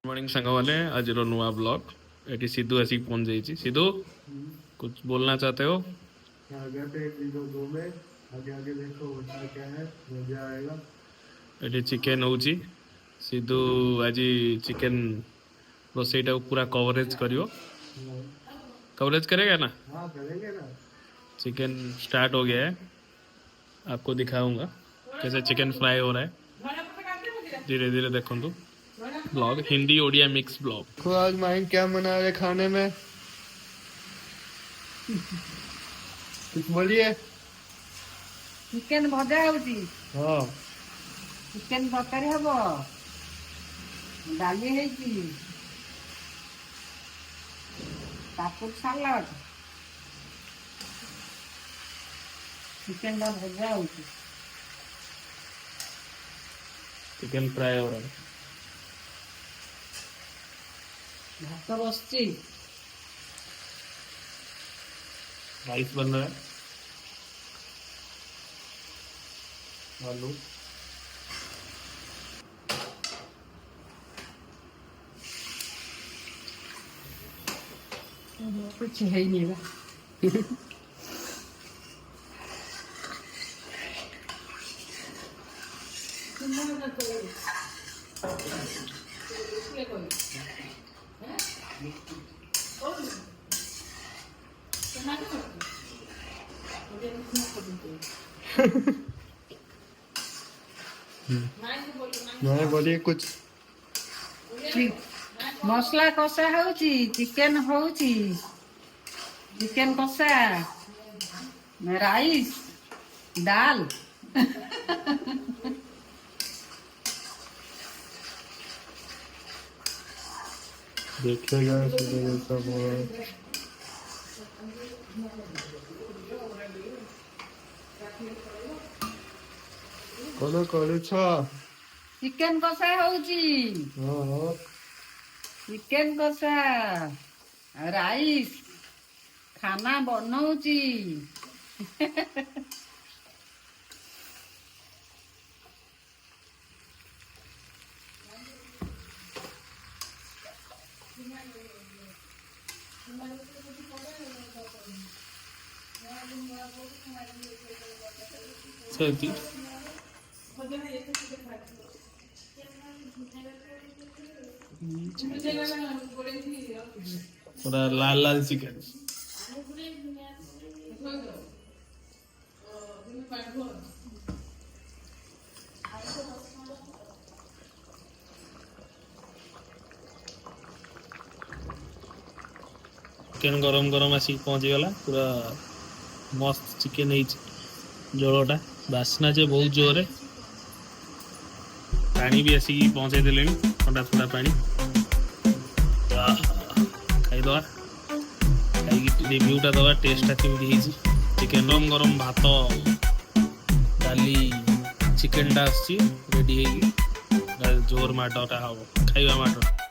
Morning संगवाले आज रो नुआ blog eighty Sidhu आसिक पहुंच जाइए। सिद्धू कुछ बोलना चाहते हो? आगे पे एक दिन घूमे, आगे आगे देखो होता क्या है, मजा आएगा। एटी चिकेन होची। सिद्धू आज चिकेन रोसईटा पूरा कवरेज करियो। कवरेज करेगा ना? हाँ करेंगे ना। चिकन स्टार्ट हो गया है, आपको दिखाऊंगा कैसे चिकन फ्राई हो रहा है। धीरे धीरे देखो तो blog Hindi Odia mix blog. देखो आज माइन क्या बना रहे खाने में, कुछ बोलिए। चिकेन भजा होची, हाँ चिकेन तरकारी हबो, डाली हेची, काकुड़ सालाड, चिकेन दा भजा होची। चिकन फ्राई हो रहा है। भात बसची, राइस बन रहा है, आलू कुछ है ही नहीं बा। नहीं बोलिए कुछ। मसला कषा होची, चिकेन होची, चिकेन कषा, राइस, दाल। देखिएगा सब हो रहा है। कौन करूछा? चिकेन कषा होची, हाँ चिकेन कषा, राइस, खाना बनौची। सही पूरा लाल लाल चिकन। चिकेन गरम गरम आसिक पहुंची गला, पूरा मस्त चिकेन है। जोड़टा बास्ना जे बहुत जोरे, पानी भी आसिक पहुंचे देले ठंडा ठंडा पानी। खाईदवा खाई रिव्यूटा दवा टेस्टा केमती चिकेन गरम गरम भात डाली चिकेन टा रेडी जोर माटटा हम खाइबा माट।